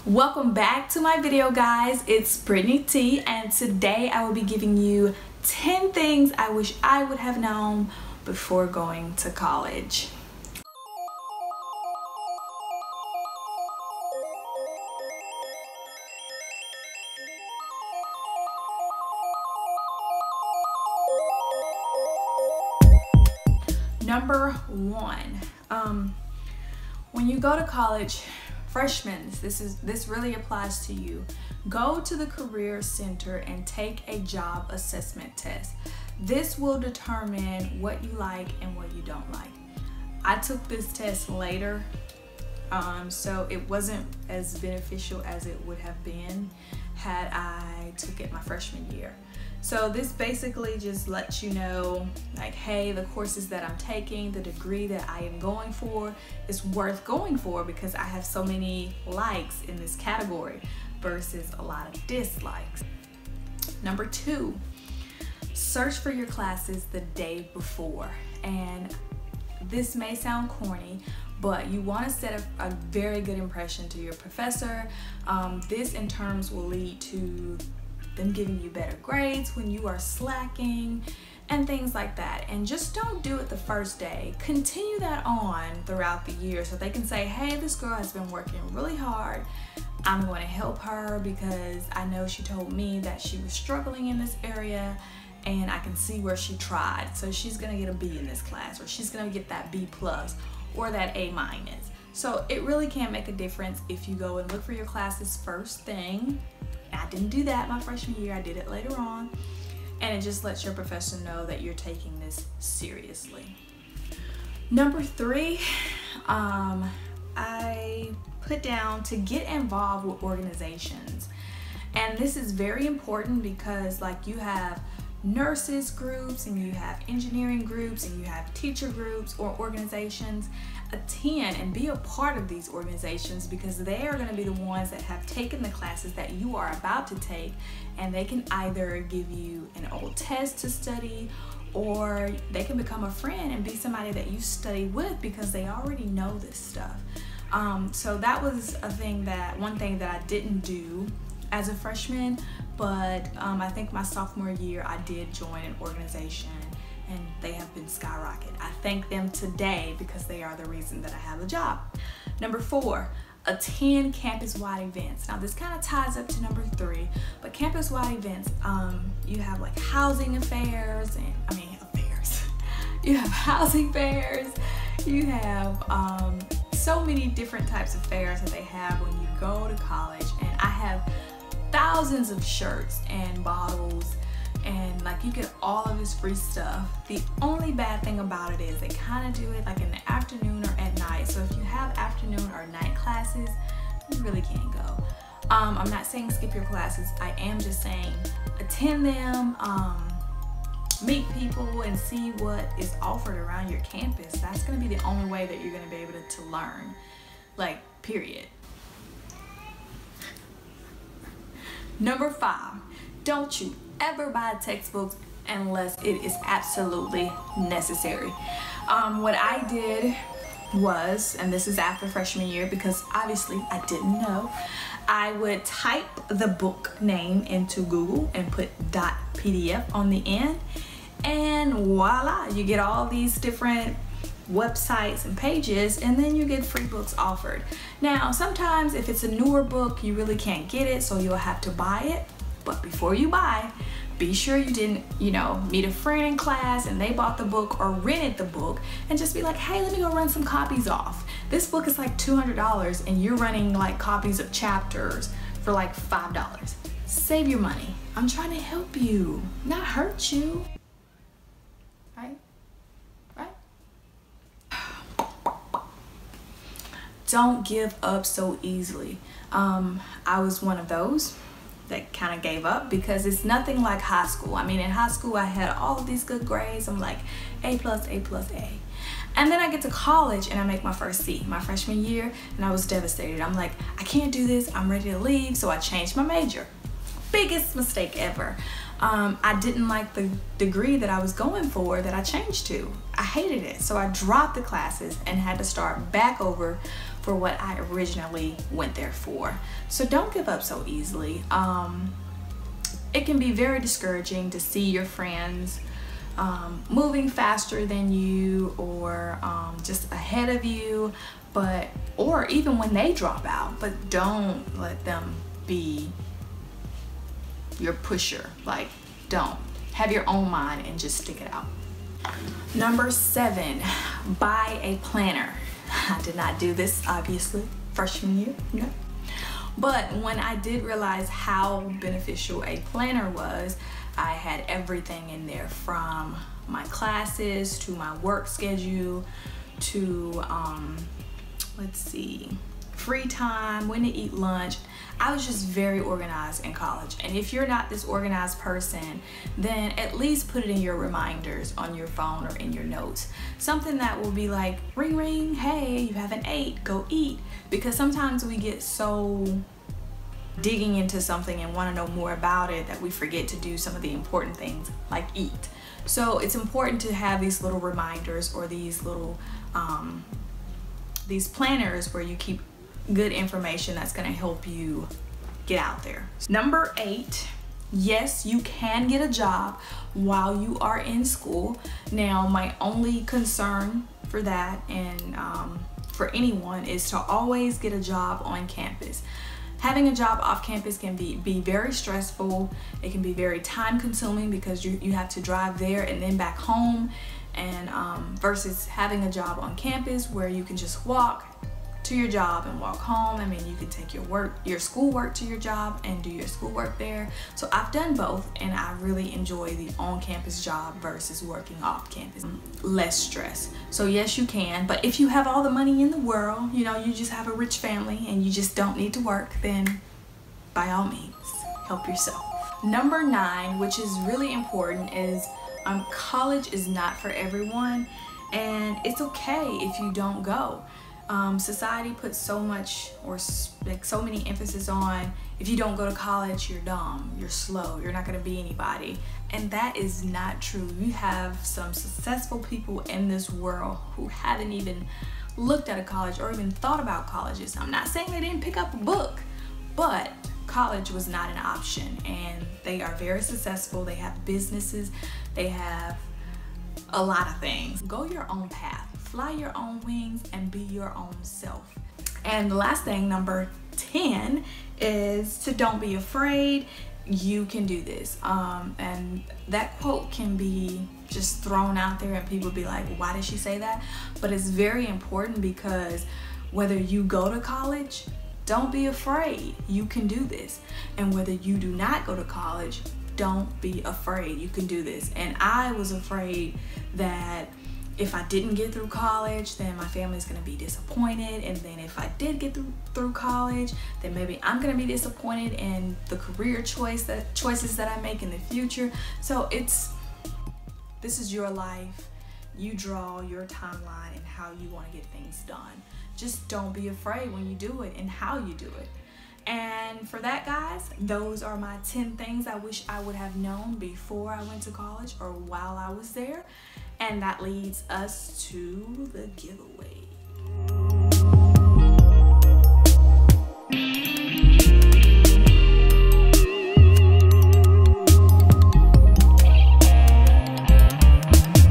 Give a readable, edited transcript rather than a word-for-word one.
Welcome back to my video, guys. It's Itsbritneyt, and today I will be giving you 10 things I wish I would have known before going to college. Number one, when you go to college, freshmen, this really applies to you. Go to the Career Center and take a job assessment test. This will determine what you like and what you don't like. I took this test later, so it wasn't as beneficial as it would have been had I took it my freshman year. So this basically just lets you know, like, hey, the courses that I'm taking, the degree that I am going for is worth going for because I have so many likes in this category versus a lot of dislikes. Number two, search for your classes the day before. And this may sound corny, but you want to set a very good impression to your professor. This in terms will lead to them giving you better grades when you are slacking and things like that. And just don't do it the first day. Continue that on throughout the year so they can say, hey, this girl has been working really hard. I'm going to help her because I know she told me that she was struggling in this area and I can see where she tried. So she's gonna get a B in this class, or she's gonna get that B+ or that A-. So it really can make a difference if you go and look for your classes first thing. I didn't do that my freshman year, I did it later on, and it just lets your professor know that you're taking this seriously. Number three, I put down to get involved with organizations. And this is very important because, like, you have nurses groups and you have engineering groups and you have teacher groups or organizations. Attend and be a part of these organizations because they are going to be the ones that have taken the classes that you are about to take, and they can either give you an old test to study, or they can become a friend and be somebody that you study with because they already know this stuff. So that was one thing that I didn't do as a freshman, but I think my sophomore year I did join an organization and they have been skyrocketed. I thank them today because they are the reason that I have a job. Number four, attend campus-wide events. Now this kind of ties up to number three, but campus-wide events, you have like housing affairs, you have housing fairs, you have so many different types of fairs that they have when you go to college, and I have thousands of shirts and bottles, and like you get all of this free stuff. The only bad thing about it is they kind of do it like in the afternoon or at night. So if you have afternoon or night classes, you really can't go. I'm not saying skip your classes. I am just saying attend them, meet people and see what is offered around your campus. That's going to be the only way that you're going to be able to learn, like, period. Number five, don't you ever buy textbooks unless it is absolutely necessary. What I did was, and this is after freshman year because obviously I didn't know, I would type the book name into Google and put .pdf on the end, and voila, you get all these different websites and pages, and then you get free books offered. Now sometimes if it's a newer book you really can't get it, so you'll have to buy it. But before you buy, be sure you didn't, meet a friend in class and they bought the book or rented the book, and just be like, hey, let me go run some copies off. This book is like $200 and you're running like copies of chapters for like $5. Save your money. I'm trying to help you, not hurt you. Right? Don't give up so easily. I was one of those that kind of gave up because it's nothing like high school. I mean, in high school I had all of these good grades. I'm like A+, A+, A. And then I get to college and I make my first C my freshman year, and I was devastated. I'm like, I can't do this, I'm ready to leave, so I changed my major. Biggest mistake ever. I didn't like the degree that I was going for that I changed to. I hated it, so I dropped the classes and had to start back over for what I originally went there for. So don't give up so easily. It can be very discouraging to see your friends moving faster than you, or just ahead of you, or even when they drop out. But don't let them be your pusher. Like, don't. Have your own mind and just stick it out. Number 7, buy a planner. I did not do this, obviously, freshman year, no. But when I did realize how beneficial a planner was, I had everything in there, from my classes to my work schedule to let's see, free time, when to eat lunch. I was just very organized in college. And if you're not this organized person, then at least put it in your reminders on your phone or in your notes. Something that will be like, ring ring, hey, you haven't ate, go eat. Because sometimes we get so digging into something and want to know more about it that we forget to do some of the important things, like eat. So it's important to have these little reminders, or these little these planners where you keep good information that's going to help you get out there. Number 8, yes, you can get a job while you are in school. Now, my only concern for that, and for anyone, is to always get a job on campus. Having a job off campus can be very stressful. It can be very time consuming because you have to drive there and then back home, and versus having a job on campus where you can just walk to your job and walk home. I mean, you can take your schoolwork to your job and do your schoolwork there. So I've done both, and I really enjoy the on-campus job versus working off campus. Less stress. So yes, you can, but if you have all the money in the world, you know, you just have a rich family and you just don't need to work, then by all means, help yourself. Number 9, which is really important, is college is not for everyone, and it's okay if you don't go. Society puts so much, or like so many emphasis on, if you don't go to college, you're dumb, you're slow, you're not going to be anybody. And that is not true. You have some successful people in this world who haven't even looked at a college or even thought about colleges. I'm not saying they didn't pick up a book, but college was not an option, and they are very successful. They have businesses, they have a lot of things. Go your own path. Fly your own wings and be your own self. And the last thing, number 10, is to don't be afraid. You can do this. And that quote can be just thrown out there and people be like, why did she say that? But it's very important, because whether you go to college, don't be afraid. You can do this. And whether you do not go to college, don't be afraid. You can do this. And I was afraid that if I didn't get through college, then my family's gonna be disappointed. And then if I did get through college, then maybe I'm gonna be disappointed in the career choices that I make in the future. So this is your life. You draw your timeline and how you wanna get things done. Just don't be afraid when you do it and how you do it. And for that, guys, those are my 10 things I wish I would have known before I went to college or while I was there. And that leads us to the giveaway.